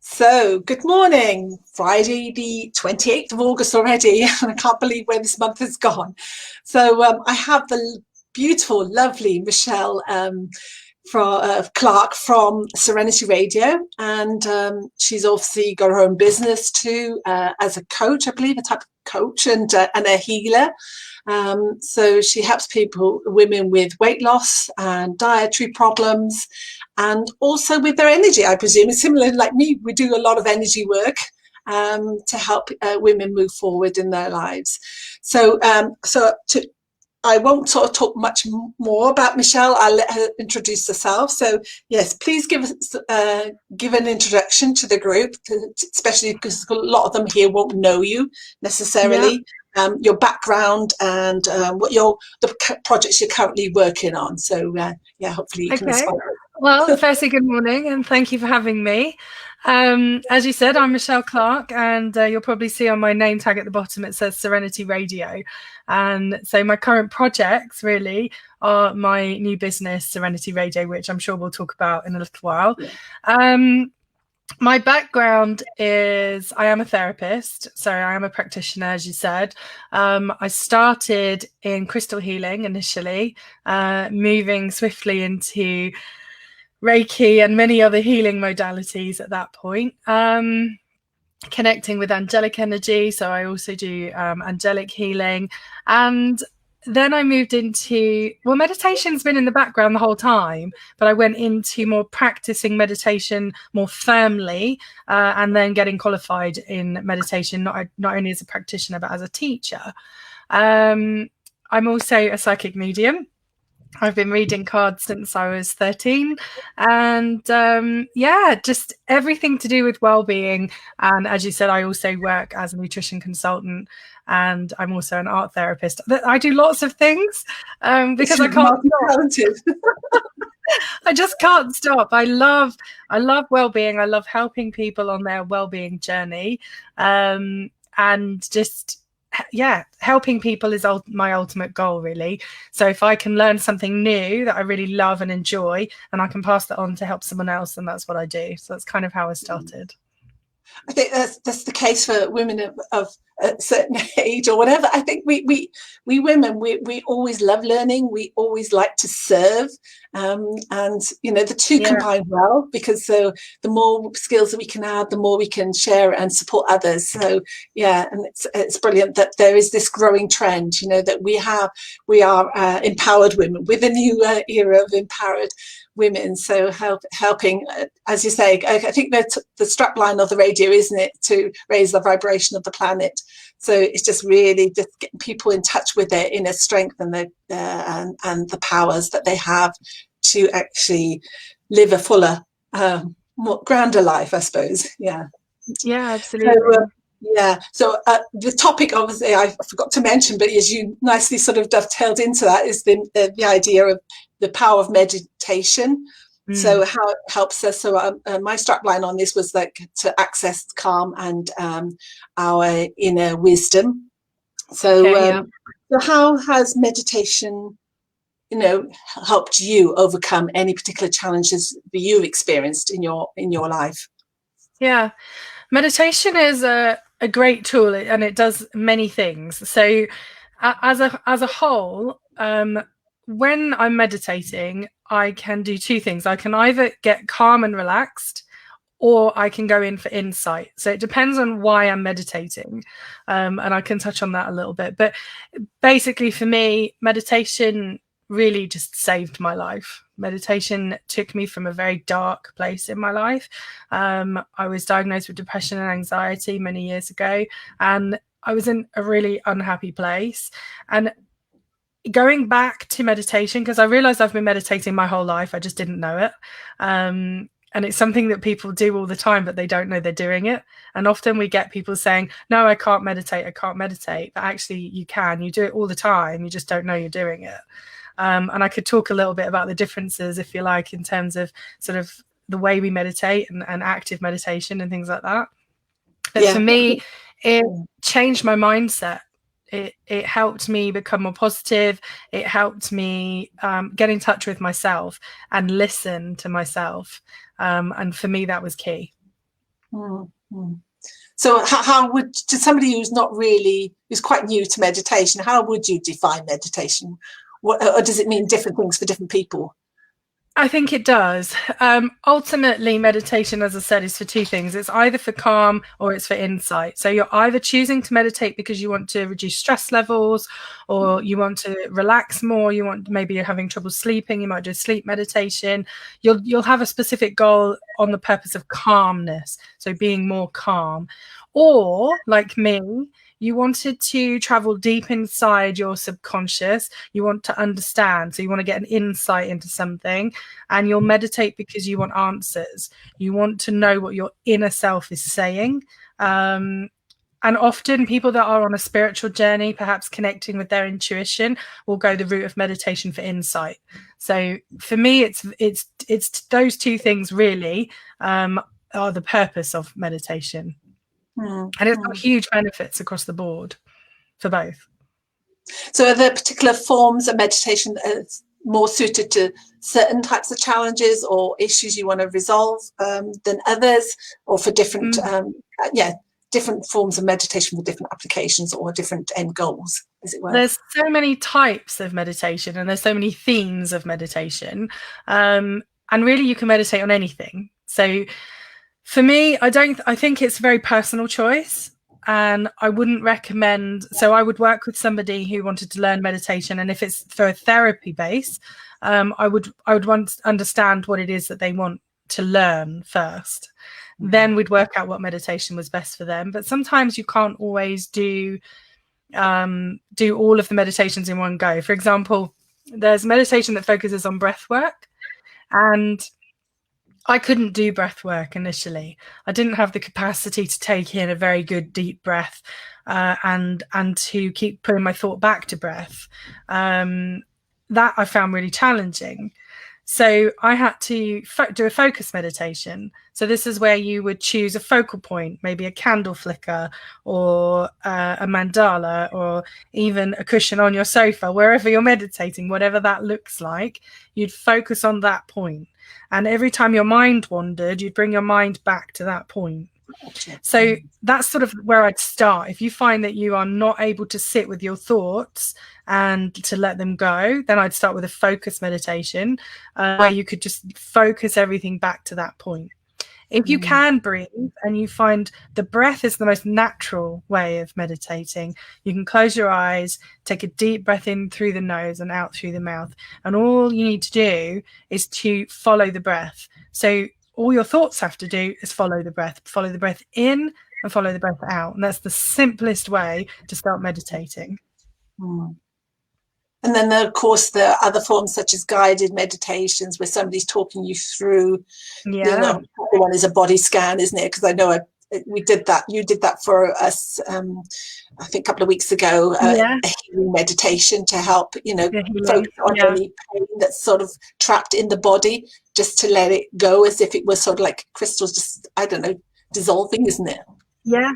So, good morning. Friday, the 28th of August already, and I can't believe where this month has gone. So, I have the beautiful, lovely Michelle from Clarke from Serenity Radio, and she's obviously got her own business too as a coach, I believe, a type of coach and a healer. So she helps women with weight loss and dietary problems, and also with their energy, I presume. Similar, like me, we do a lot of energy work to help women move forward in their lives. I won't sort of talk much more about Michelle. I'll let her introduce herself. So yes, please give an introduction to the group, especially because a lot of them here won't know you necessarily. Yeah. Your background and the projects you're currently working on. So hopefully you can inspire. Well, firstly, good morning, and thank you for having me. As you said, I'm Michelle Clarke, and you'll probably see on my name tag at the bottom it says Serenity Radio. And so my current projects really are my new business, Serenity Radio, which I'm sure we'll talk about in a little while. Yeah. My background is I am a therapist, so I am a practitioner, as you said. I started in crystal healing initially, moving swiftly into Reiki and many other healing modalities at that point. Connecting with angelic energy, so I also do angelic healing. And then I moved into, meditation's been in the background the whole time, but I went into more practicing meditation more firmly, and then getting qualified in meditation, not only as a practitioner, but as a teacher. I'm also a psychic medium. I've been reading cards since I was 13, and just everything to do with well-being. And as you said, I also work as a nutrition consultant, and I'm also an art therapist. I do lots of things because I can't stop. I just can't stop. I love well-being. I love helping people on their well-being journey, and just helping people is my ultimate goal, really. So if I can learn something new that I really love and enjoy, and I can pass that on to help someone else, then that's what I do. So that's kind of how I started. I think that's the case for women of a certain age or whatever. I think we women, we always love learning. We always like to serve, and the two combine well, because so the more skills that we can add, the more we can share and support others. So and it's brilliant that there is this growing trend. That we are empowered women with a new era of empowered women. So helping, as you say, I think that the strapline of the radio, isn't it, to raise the vibration of the planet. So it's just really just getting people in touch with their inner strength and the powers that they have to actually live a fuller, more grander life, I suppose. Yeah, absolutely. So the topic, obviously, I forgot to mention, but as you nicely sort of dovetailed into that, is the idea of the power of meditation. So how it helps us. So my strapline on this was like to access calm and our inner wisdom. So how has meditation, helped you overcome any particular challenges that you've experienced in your life? Yeah, meditation is a great tool, and it does many things. So as a whole, when I'm meditating, I can do two things. I can either get calm and relaxed, or I can go in for insight. So it depends on why I'm meditating, and I can touch on that a little bit. But basically, for me, meditation really just saved my life. Meditation took me from a very dark place in my life. I was diagnosed with depression and anxiety many years ago, and I was in a really unhappy place. And going back to meditation, because I realized I've been meditating my whole life, I just didn't know it. And it's something that people do all the time, but they don't know they're doing it. And often we get people saying, no, I can't meditate. But actually you can. You do it all the time. You just don't know you're doing it. And I could talk a little bit about the differences, if you like, in terms of sort of the way we meditate and active meditation and things like that. But for me, it changed my mindset. It helped me become more positive. It helped me get in touch with myself and listen to myself. And for me, that was key. Mm-hmm. So how would, to somebody who's quite new to meditation, how would you define meditation? Or does it mean different things for different people? I think it does. Ultimately, meditation, as I said, is for two things. It's either for calm or it's for insight. So you're either choosing to meditate because you want to reduce stress levels, or you want to relax more. Maybe you're having trouble sleeping. You might do sleep meditation. You'll have a specific goal on the purpose of calmness. So being more calm. Or like me, you wanted to travel deep inside your subconscious. You want to understand. So you want to get an insight into something, and you'll meditate because you want answers. You want to know what your inner self is saying. And often people that are on a spiritual journey, perhaps connecting with their intuition, will go the route of meditation for insight. So for me, it's those two things really are the purpose of meditation. And it's got huge benefits across the board for both. So are there particular forms of meditation that's more suited to certain types of challenges or issues you want to resolve than others, or for different different forms of meditation for different applications or different end goals, as it were? There's so many types of meditation, and there's so many themes of meditation, and really you can meditate on anything. So for me, I think it's a very personal choice, and I wouldn't recommend. So I would work with somebody who wanted to learn meditation, and if it's for a therapy base, I would want to understand what it is that they want to learn first. Then we'd work out what meditation was best for them. But sometimes you can't always do all of the meditations in one go. For example, there's meditation that focuses on breath work, and I couldn't do breath work initially. I didn't have the capacity to take in a very good deep breath and to keep putting my thought back to breath. That I found really challenging. So I had to do a focus meditation. So this is where you would choose a focal point, maybe a candle flicker or a mandala, or even a cushion on your sofa, wherever you're meditating, whatever that looks like, you'd focus on that point. And every time your mind wandered, you'd bring your mind back to that point. So that's sort of where I'd start. If you find that you are not able to sit with your thoughts and to let them go, then I'd start with a focus meditation where you could just focus everything back to that point. If you can breathe and you find the breath is the most natural way of meditating, you can close your eyes, take a deep breath in through the nose and out through the mouth. And all you need to do is to follow the breath. So all your thoughts have to do is follow the breath in and follow the breath out. And that's the simplest way to start meditating. And then, of course, there are other forms such as guided meditations where somebody's talking you through. Yeah. The one is a body scan, isn't it? Because I know we did that. You did that for us, I think, a couple of weeks ago, a healing meditation to help, focus on any pain that's sort of trapped in the body, just to let it go as if it was sort of like crystals, just, I don't know, dissolving, isn't it? Yeah.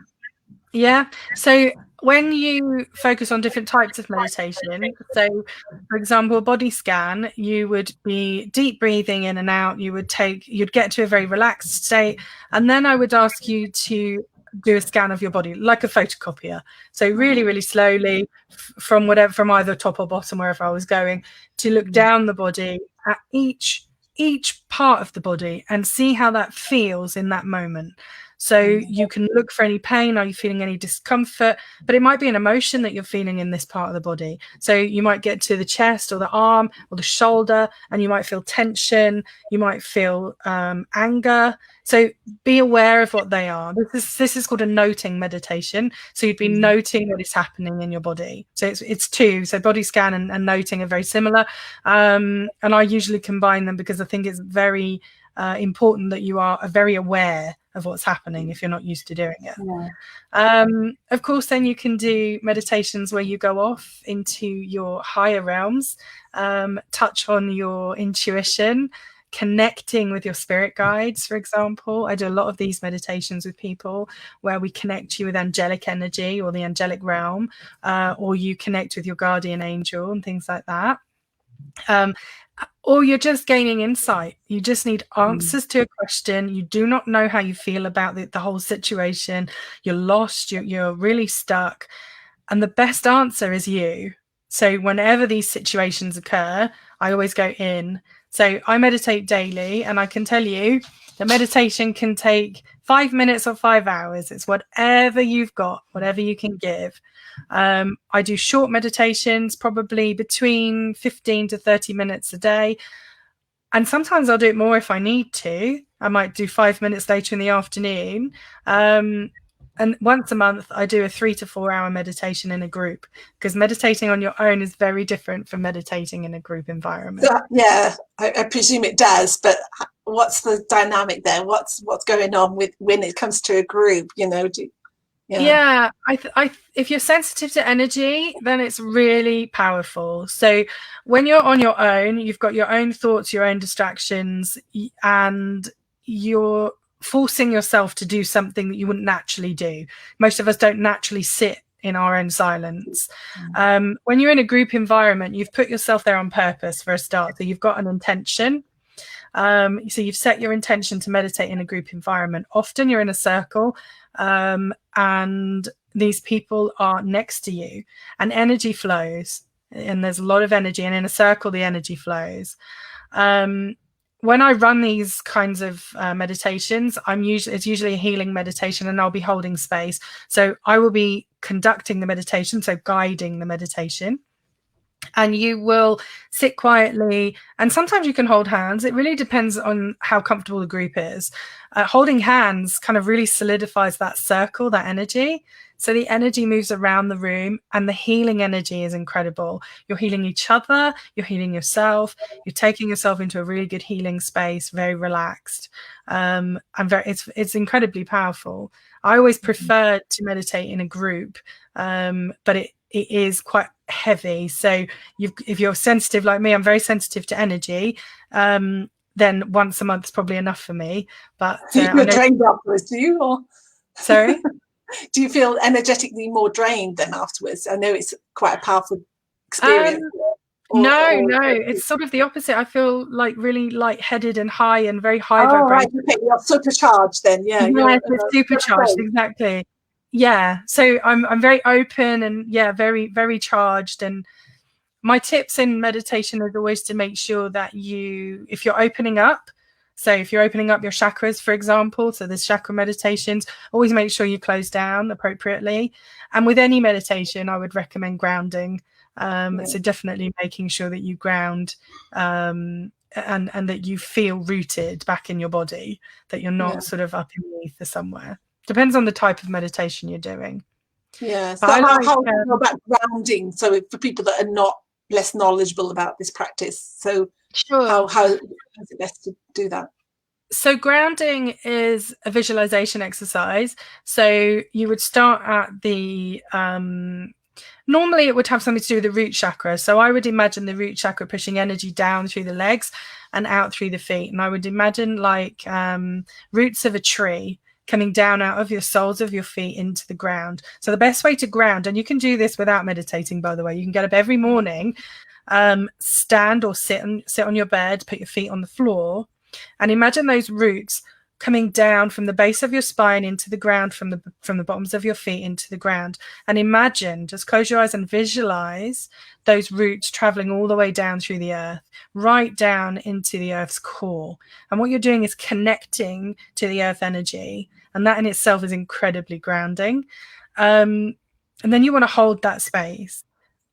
Yeah. So when you focus on different types of meditation, so for example, a body scan, you would be deep breathing in and out. You'd get to a very relaxed state. And then I would ask you to do a scan of your body like a photocopier. So really, really slowly from either top or bottom, wherever I was going, to look down the body at each part of the body and see how that feels in that moment. So you can look for any pain. Are you feeling any discomfort? But it might be an emotion that you're feeling in this part of the body. So you might get to the chest or the arm or the shoulder, and you might feel tension. You might feel anger. So be aware of what they are. This is called a noting meditation. So you'd be noting what is happening in your body. So it's two. So body scan and noting are very similar. And I usually combine them because I think it's very important that you are very aware of what's happening if you're not used to doing it. Of course, then you can do meditations where you go off into your higher realms, touch on your intuition, connecting with your spirit guides, for example. I do a lot of these meditations with people where we connect you with angelic energy or the angelic realm, or you connect with your guardian angel and things like that. Or you're just gaining insight. You just need answers to a question. You do not know how you feel about the whole situation. You're lost. You're really stuck. And the best answer is you. So whenever these situations occur, I always go in. So I meditate daily, and I can tell you that meditation can take 5 minutes or 5 hours. It's whatever you've got, whatever you can give. I do short meditations, probably between 15 to 30 minutes a day. And sometimes I'll do it more if I need to. I might do 5 minutes later in the afternoon. And once a month, I do a 3 to 4 hour meditation in a group, because meditating on your own is very different from meditating in a group environment. Yeah, I presume it does. But what's the dynamic there? What's going on with when it comes to a group? Yeah, if you're sensitive to energy, then it's really powerful. So when you're on your own, you've got your own thoughts, your own distractions, and you're forcing yourself to do something that you wouldn't naturally do. Most of us don't naturally sit in our own silence. When you're in a group environment, you've put yourself there on purpose for a start. So you've got an intention. So you've set your intention to meditate in a group environment. Often you're in a circle, and these people are next to you, and energy flows, and there's a lot of energy, and in a circle the energy flows. When I run these kinds of meditations, it's usually a healing meditation, and I'll be holding space. So I will be conducting the meditation, so guiding the meditation. And you will sit quietly, and sometimes you can hold hands. It really depends on how comfortable the group is. Holding hands kind of really solidifies that circle, that energy. So the energy moves around the room, and the healing energy is incredible. You're healing each other, you're healing yourself, you're taking yourself into a really good healing space, very relaxed. And it's incredibly powerful. I always prefer to meditate in a group, but it is quite heavy. So if you're sensitive like me, I'm very sensitive to energy, then once a month is probably enough for me. But you feel drained afterwards, do you? Or sorry? Do you feel energetically more drained than afterwards? I know it's quite a powerful experience. No, it's sort of the opposite. I feel like really lightheaded and high, and very high vibration. Right. Okay, you're supercharged then. Yeah, it's supercharged, exactly. Yeah, so I'm very open, and very, very charged. And my tips in meditation is always to make sure that if you're opening up, so if you're opening up your chakras, for example, so there's chakra meditations, always make sure you close down appropriately. And with any meditation, I would recommend grounding. So definitely making sure that you ground, and that you feel rooted back in your body, that you're not sort of up underneath or somewhere. Depends on the type of meditation you're doing. Yeah. So how do you know about grounding? So for people that are less knowledgeable about this practice, so sure. How is it best to do that? So grounding is a visualization exercise. So you would start at the normally it would have something to do with the root chakra. So I would imagine the root chakra pushing energy down through the legs and out through the feet. And I would imagine like roots of a tree coming down out of your soles of your feet into the ground. So the best way to ground, and you can do this without meditating, by the way, you can get up every morning, stand or sit on your bed, put your feet on the floor, and imagine those roots coming down from the base of your spine into the ground, from the bottoms of your feet into the ground. And imagine, just close your eyes and visualize those roots traveling all the way down through the earth, right down into the earth's core. And what you're doing is connecting to the earth energy, and that in itself is incredibly grounding. And then you want to hold that space.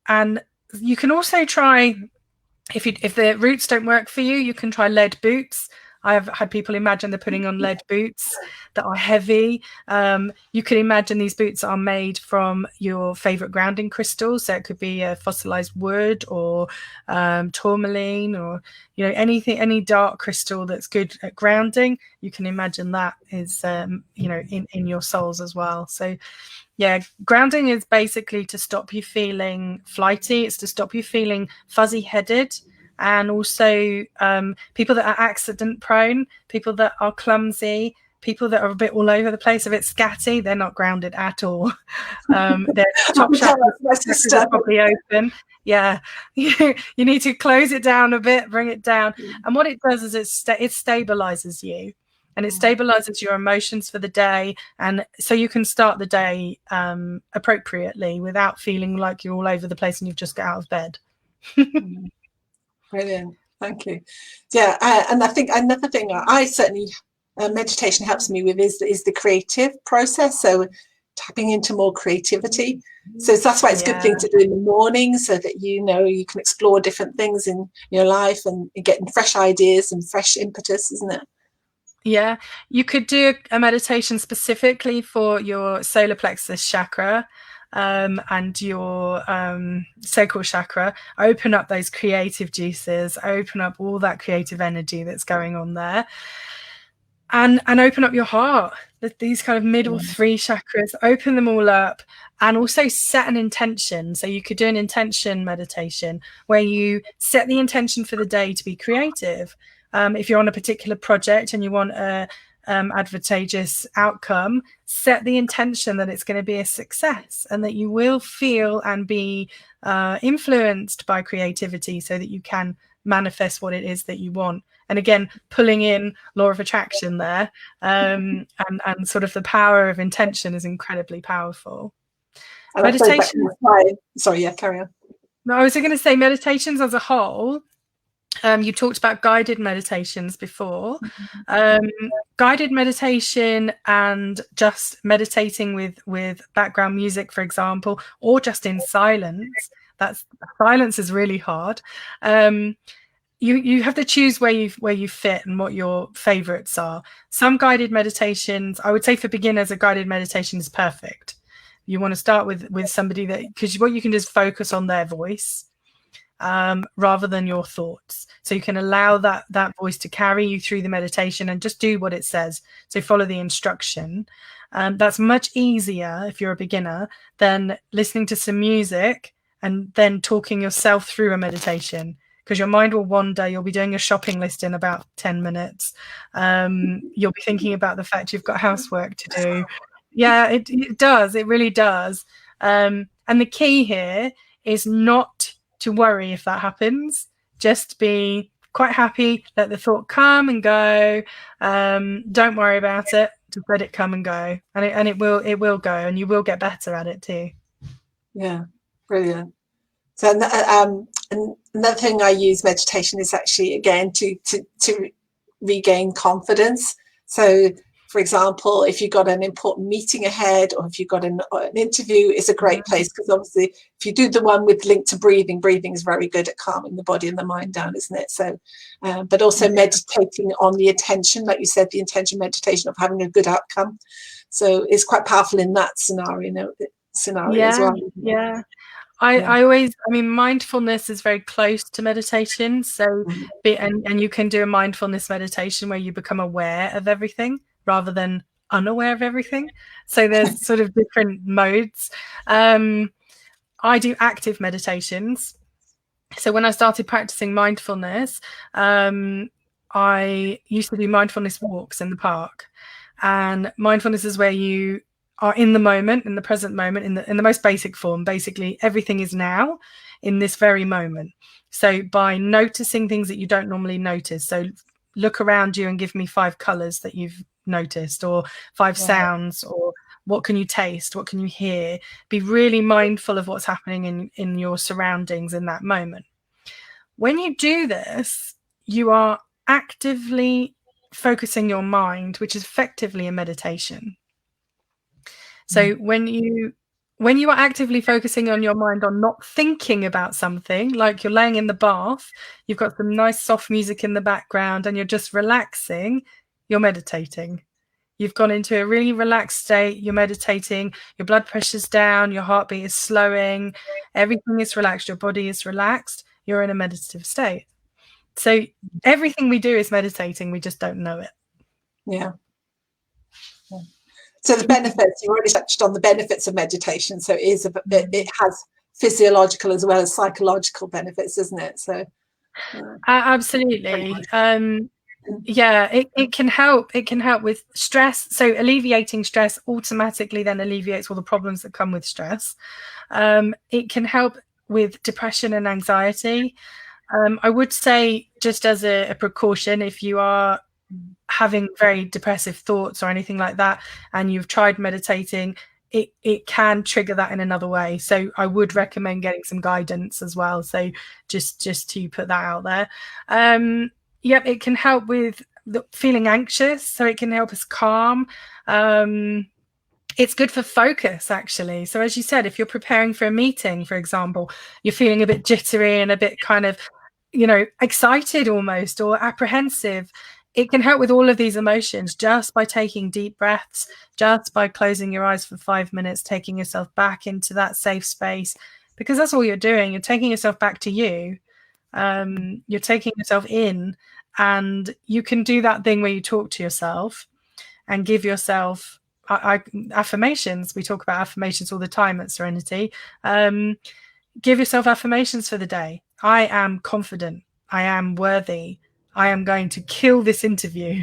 And you can also try, if the roots don't work for you, you can try lead boots. I've had people imagine they're putting on lead boots that are heavy. You can imagine these boots are made from your favorite grounding crystals. So it could be a fossilized wood, or tourmaline, or any dark crystal that's good at grounding. You can imagine that is in your soles as well. So grounding is basically to stop you feeling flighty. It's to stop you feeling fuzzy-headed. And also people that are accident prone, people that are clumsy, people that are a bit all over the place, a bit scatty, they're not grounded at all. Their top chakras are probably open. yeah, you need to close it down a bit, bring it down. And what it does is it stabilizes you, and it stabilizes your emotions for the day, and so you can start the day appropriately without feeling like you're all over the place and you've just got out of bed. Brilliant, thank you. Yeah, and I think another thing I certainly meditation helps me with is the creative process. So tapping into more creativity. So that's why it's a good thing to do in the morning, so that you can explore different things in your life and getting fresh ideas and fresh impetus, isn't it? Yeah, you could do a meditation specifically for your solar plexus chakra and your sacral chakra. Open up those creative juices, open up all that creative energy that's going on there, and open up your heart. These kind of middle three chakras, open them all up, and also set an intention. So you could do an intention meditation where you set the intention for the day to be creative. If you're on a particular project and you want a advantageous outcome, set the intention that it's going to be a success and that you will feel and be influenced by creativity, so that you can manifest what it is that you want. And again, pulling in law of attraction there, and sort of the power of intention is incredibly powerful. Meditation. Sorry, yeah, carry on. No, I was going to say meditations as a whole. You talked about guided meditations before. Guided meditation and just meditating with background music, for example, or just in silence. Silence is really hard. You have to choose where you fit and what your favorites are. Some guided meditations, I would say for beginners, a guided meditation is perfect. You want to start with somebody because what you can do is focus on their voice rather than your thoughts. So you can allow that voice to carry you through the meditation and just do what it says. So follow the instruction. That's much easier if you're a beginner than listening to some music and then talking yourself through a meditation, because your mind will wander. You'll be doing a shopping list in about 10 minutes. You'll be thinking about the fact you've got housework to do. Yeah, it does. It really does. And the key here is not to worry if that happens. Just be quite happy. Let the thought come and go. Don't worry about it. Just let it come and go. And it will go, and you will get better at it too. Yeah, brilliant. So another thing I use meditation is actually, again, to regain confidence. So, for example, if you've got an important meeting ahead, or if you've got an interview, it's a great place, because obviously if you do the one with link to breathing is very good at calming the body and the mind down, isn't it? So, but also meditating on the intention, like you said, the intention meditation of having a good outcome. So it's quite powerful in that scenario as well. Yeah. I mean, mindfulness is very close to meditation. So, and you can do a mindfulness meditation where you become aware of everything rather than unaware of everything. So there's sort of different modes. I do active meditations. So when I started practicing mindfulness, I used to do mindfulness walks in the park. And mindfulness is where you are in the moment, in the present moment, in the most basic form. Basically, everything is now in this very moment. So by noticing things that you don't normally notice, so look around you and give me 5 colors that you've noticed, or 5 sounds, or what can you taste, what can you hear. Be really mindful of what's happening in your surroundings in that moment. When you do this, you are actively focusing your mind, which is effectively a meditation. So when you are actively focusing on your mind on not thinking about something, like you're laying in the bath, you've got some nice soft music in the background and you're just relaxing, you're meditating. You've gone into a really relaxed state, you're meditating, your blood pressure's down, your heartbeat is slowing, everything is relaxed, your body is relaxed, you're in a meditative state. So everything we do is meditating, we just don't know it. Yeah. So the benefits, you already touched on the benefits of meditation. So it has physiological as well as psychological benefits, isn't it? So absolutely. It can help. It can help with stress. So alleviating stress automatically then alleviates all the problems that come with stress. It can help with depression and anxiety. I would say, just as a precaution, if you are having very depressive thoughts or anything like that, and you've tried meditating, it can trigger that in another way. So I would recommend getting some guidance as well. So just to put that out there. Yep, it can help with feeling anxious. So it can help us calm. It's good for focus, actually. So as you said, if you're preparing for a meeting, for example, you're feeling a bit jittery and a bit kind of, excited almost, or apprehensive. It can help with all of these emotions just by taking deep breaths, just by closing your eyes for 5 minutes, taking yourself back into that safe space, because that's all you're doing. You're taking yourself back to you. You're taking yourself in, and you can do that thing where you talk to yourself and give yourself affirmations. We talk about affirmations all the time at Serenity. Give yourself affirmations for the day. I am confident. I am worthy. I am going to kill this interview.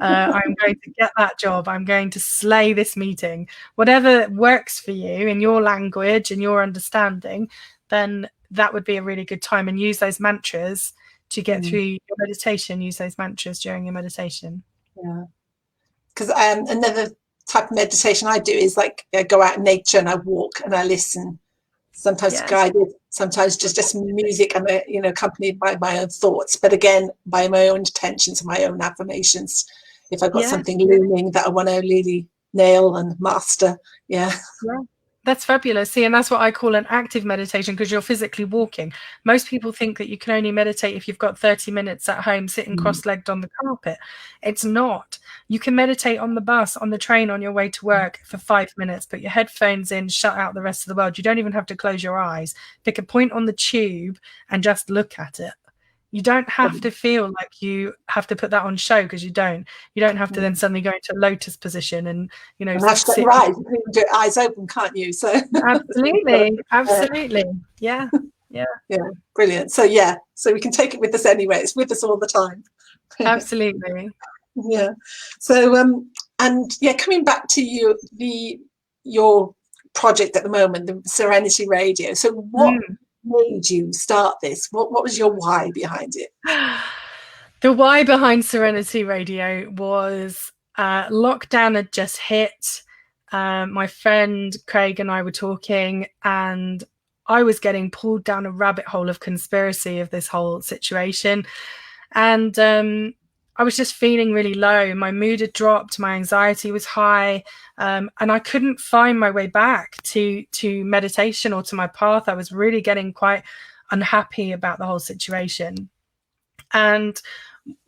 I'm going to get that job. I'm going to slay this meeting. Whatever works for you in your language and your understanding, then that would be a really good time. And use those mantras to get through your meditation. Use those mantras during your meditation. Yeah. Because another type of meditation I do is like I go out in nature and I walk and I listen. Sometimes guided, sometimes just music and accompanied by my own thoughts, but again by my own intentions and my own affirmations. If I've got something looming that I want to really nail and master, that's fabulous. See, and that's what I call an active meditation, because you're physically walking. Most people think that you can only meditate if you've got 30 minutes at home sitting cross-legged on the carpet. It's not. You can meditate on the bus, on the train, on your way to work for 5 minutes. Put your headphones in, shut out the rest of the world. You don't even have to close your eyes. Pick a point on the tube and just look at it. You don't have to feel like you have to put that on show, because you don't. You don't have to then suddenly go into lotus position and sit right. You can do it eyes open, can't you? So absolutely. Yeah. Brilliant. So so we can take it with us anyway. It's with us all the time. Absolutely. Yeah. So coming back to your project at the moment, the Serenity Radio. So what made you start this? What was your why behind it? The why behind Serenity Radio was lockdown had just hit. My friend Craig and I were talking, and I was getting pulled down a rabbit hole of conspiracy of this whole situation. And I was just feeling really low. My mood had dropped. My anxiety was high. And I couldn't find my way back to meditation or to my path. I was really getting quite unhappy about the whole situation. And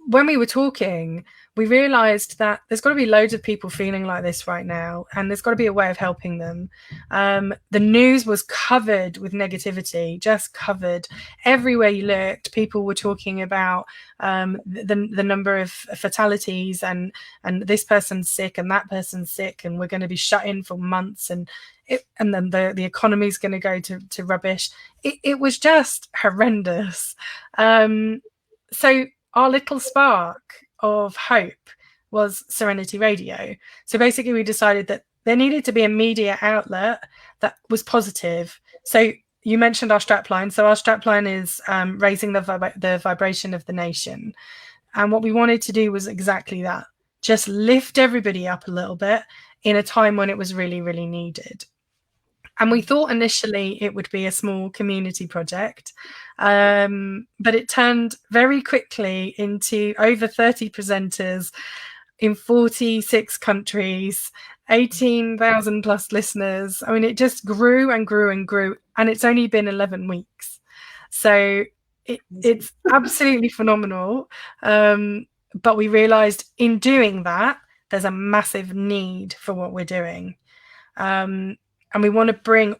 when we were talking, we realized that there's got to be loads of people feeling like this right now, and there's got to be a way of helping them. The news was covered with negativity, just covered. Everywhere you looked, people were talking about the number of fatalities and this person's sick and that person's sick, and we're going to be shut in for months, and then the economy is going to go to rubbish. It was just horrendous. So our little spark of hope was Serenity Radio. So basically we decided that there needed to be a media outlet that was positive. So you mentioned our strapline. So our strapline is raising the vibration of the nation. And what we wanted to do was exactly that. Just lift everybody up a little bit in a time when it was really, really needed. And we thought initially it would be a small community project, but it turned very quickly into over 30 presenters in 46 countries, 18,000 plus listeners. I mean, it just grew and grew and grew, and it's only been 11 weeks. So it's absolutely phenomenal. But we realized in doing that, there's a massive need for what we're doing. And we want to bring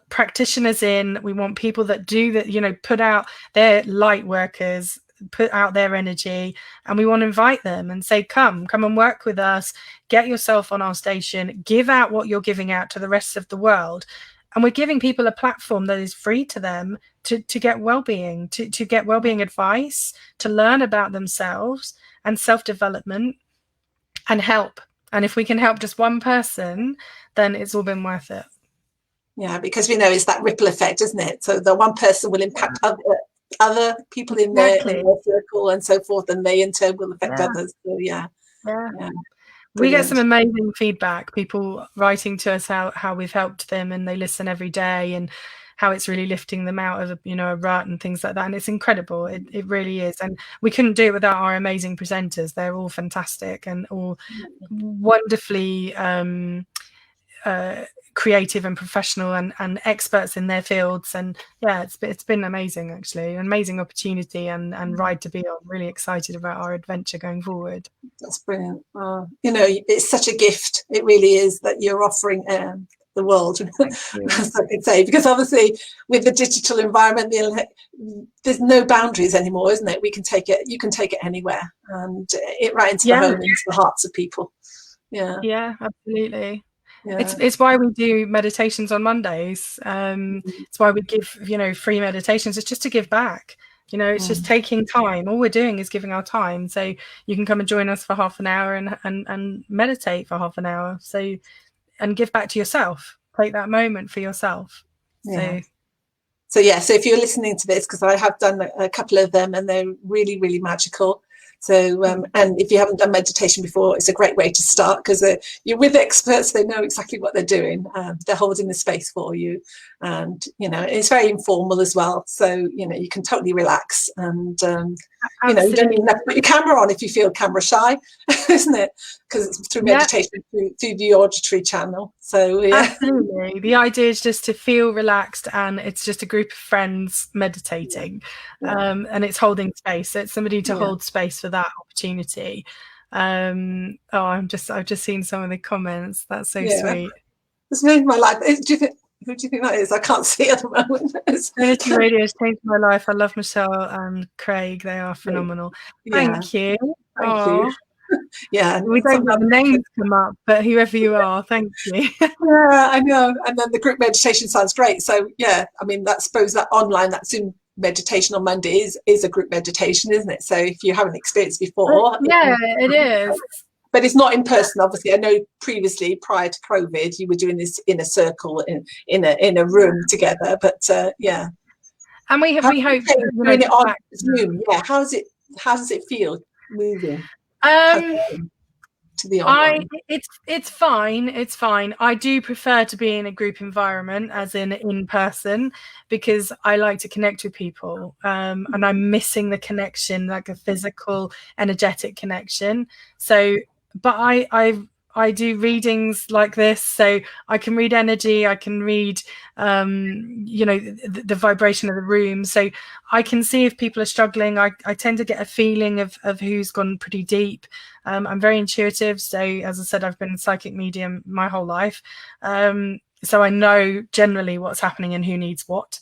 practitioners in. We want people that do that, put out their light workers, put out their energy, and we want to invite them and say, come and work with us, get yourself on our station, give out what you're giving out to the rest of the world. And we're giving people a platform that is free to them to get well-being, to get well-being advice, to learn about themselves and self-development and help. And if we can help just one person, then it's all been worth it. Yeah, because we know it's that ripple effect, isn't it? So the one person will impact other people in their circle and so forth, and they in turn will affect others. So yeah. We get some amazing feedback, people writing to us how we've helped them, and they listen every day, and how it's really lifting them out of a rut and things like that. And it's incredible. It really is. And we couldn't do it without our amazing presenters. They're all fantastic and all wonderfully creative and professional and experts in their fields. And yeah, it's been amazing, actually, an amazing opportunity and ride to be on. Really excited about our adventure going forward. That's brilliant. It's such a gift. It really is, that you're offering the world, as I could say, because obviously with the digital environment, there's no boundaries anymore, isn't it? You can take it anywhere, and it right into the home, into the hearts of people. Yeah, absolutely. It's why we do meditations on Mondays. It's why we give free meditations. It's just to give back. It's just taking time. All we're doing is giving our time. So you can come and join us for half an hour and meditate for half an hour. So, and give back to yourself. Take that moment for yourself. So if you're listening to this, because I have done a couple of them and they're really, really magical. So, and if you haven't done meditation before, it's a great way to start, because you're with experts. They know exactly what they're doing. They're holding the space for you. And, it's very informal as well. So, you can totally relax. And, you don't even have to put your camera on if you feel camera shy, isn't it? Because it's through meditation, through the auditory channel. So, Absolutely. The idea is just to feel relaxed, and it's just a group of friends meditating, and it's holding space. So it's somebody to hold space for that opportunity. I've just seen some of the comments. That's so sweet. It's made my life. Who do you think that is? I can't see at the moment. Serenity Radio has changed my life. I love Michelle and Craig. They are phenomenal. Thank you. Thank you. Yeah, we don't have names come up, but whoever you are, thank you. Yeah, I know. And then the group meditation sounds great. So I mean, I suppose that online, that Zoom meditation on Monday is a group meditation, isn't it? So if you haven't experienced before, it is. But it's not in person, obviously. I know previously, prior to COVID, you were doing this in a circle in a room together. But and we hope doing it on Zoom. Yeah, how does it feel moving? To the online? It's fine. I do prefer to be in a group environment, as in person, because I like to connect with people, and I'm missing the connection, like a physical, energetic connection. So, but I do readings like this, so I can read energy, I can read the vibration of the room, so I can see if people are struggling. I tend to get a feeling of who's gone pretty deep. I'm very intuitive, so as I said, I've been a psychic medium my whole life, so I know generally what's happening and who needs what.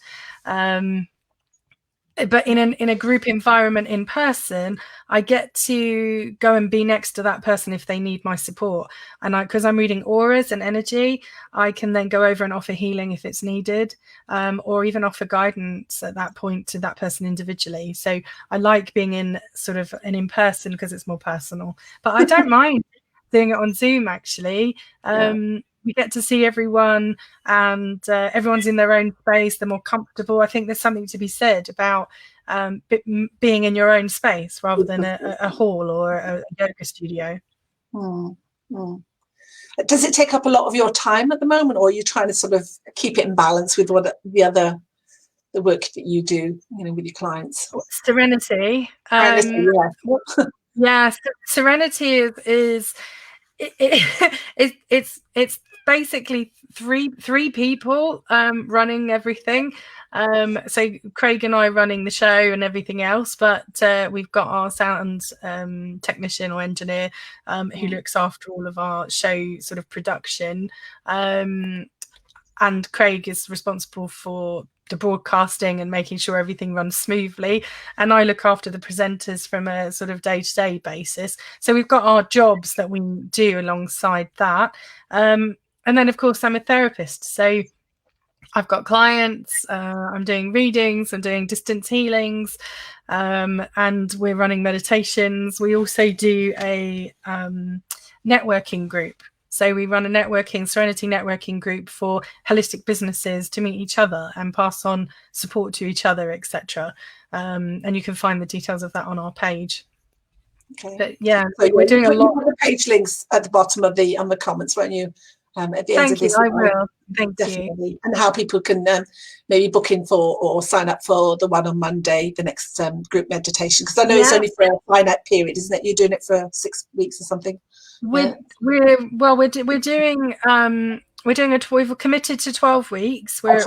But in a group environment in person, I get to go and be next to that person if they need my support. And because I'm reading auras and energy, I can then go over and offer healing if it's needed, or even offer guidance at that point to that person individually. So I like being in person because it's more personal. But I don't mind doing it on Zoom, actually. We get to see everyone, and everyone's in their own space. They're more comfortable. I think there's something to be said about being in your own space rather than a hall or a yoga studio. Does it take up a lot of your time at the moment, or are you trying to sort of keep it in balance with what the work that you do, with your clients? Serenity. Serenity is it's basically three people running everything. So Craig and I running the show and everything else, but we've got our sound technician or engineer who looks after all of our show sort of production, and Craig is responsible for the broadcasting and making sure everything runs smoothly, and I look after the presenters from a sort of day-to-day basis. So we've got our jobs that we do alongside that, and then of course I'm a therapist, so I've got clients, I'm doing readings, I'm doing distance healings, and we're running meditations. We also do a networking group. So we run a Serenity networking group for holistic businesses to meet each other and pass on support to each other, etc. And you can find the details of that on our page. Okay. But yeah, so we're doing a lot. The page links at the bottom of the comments, won't you? At the end of this, I will. Thank definitely. you. And how people can maybe book in for or sign up for the one on Monday, the next group meditation, because I know it's only for a finite period, isn't it? You're doing it for 6 weeks or something. We're we've committed to 12 weeks. We're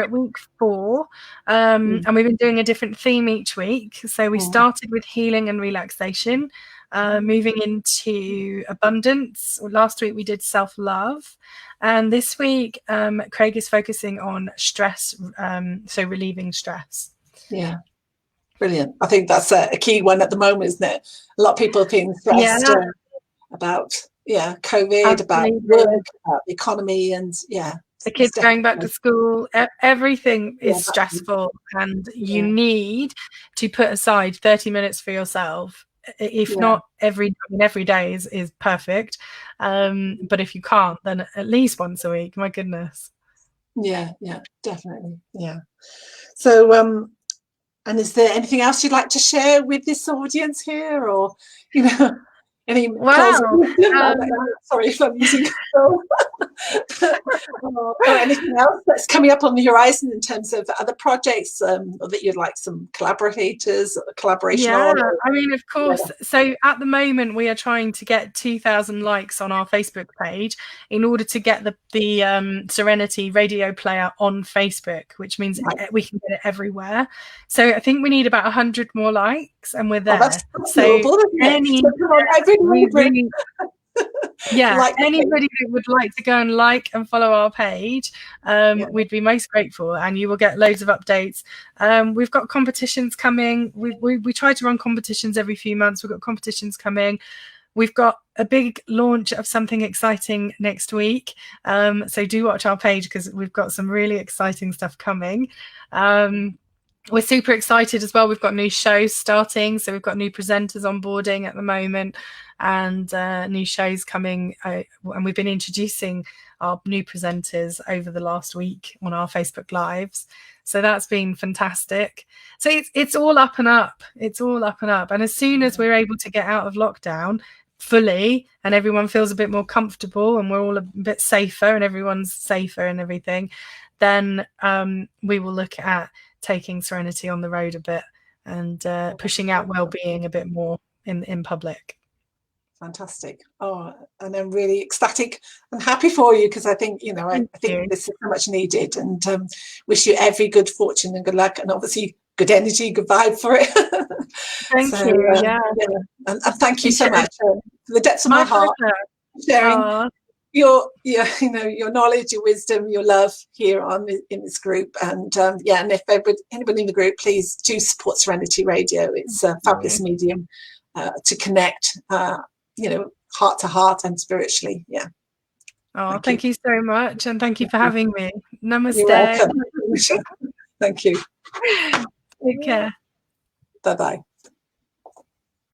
at week 4, and we've been doing a different theme each week. So we started with healing and relaxation, moving into abundance. Last week we did self-love, and this week Craig is focusing on stress, so relieving stress. Yeah. Brilliant. I think that's a key one at the moment, isn't it? A lot of people are feeling stressed about COVID, about work, about the economy, and the kids going back to school. Everything is stressful, and you need to put aside 30 minutes for yourself. If not every day is perfect, but if you can't, then at least once a week. My goodness. Yeah, definitely. Yeah. So and is there anything else you'd like to share with this audience here, or any sorry if I'm using or anything else that's coming up on the horizon in terms of other projects, or that you'd like some collaboration on? I mean, of course. So at the moment we are trying to get 2,000 likes on our Facebook page in order to get the Serenity Radio player on Facebook, which means we can get it everywhere. So I think we need about 100 more likes, and we're there. That's doable, anybody that would like to go and like and follow our page, we'd be most grateful, and you will get loads of updates. We've got competitions coming. We try to run competitions every few months. We've got competitions coming. We've got a big launch of something exciting next week, so do watch our page because we've got some really exciting stuff coming. We're super excited as well. We've got new shows starting, so we've got new presenters onboarding at the moment, and new shows coming, and we've been introducing our new presenters over the last week on our Facebook Lives, so that's been fantastic. So it's all up and up. It's all up and up, and as soon as we're able to get out of lockdown fully and everyone feels a bit more comfortable and we're all a bit safer and everyone's safer and everything, then we will look at taking Serenity on the road a bit and pushing out well-being a bit more in public. Fantastic. And I'm really ecstatic and happy for you, because I think I think this is so much needed, and wish you every good fortune and good luck, and obviously good energy, good vibe for it. Thank you. And thank you so much from the depths of my heart, sharing your knowledge, your wisdom, your love here in this group. And and if anybody in the group, please do support Serenity Radio. It's a fabulous medium to connect, heart to heart and spiritually. Thank you so much, and thank you for having me. Namaste. You're welcome. Thank you. Take care. Bye-bye.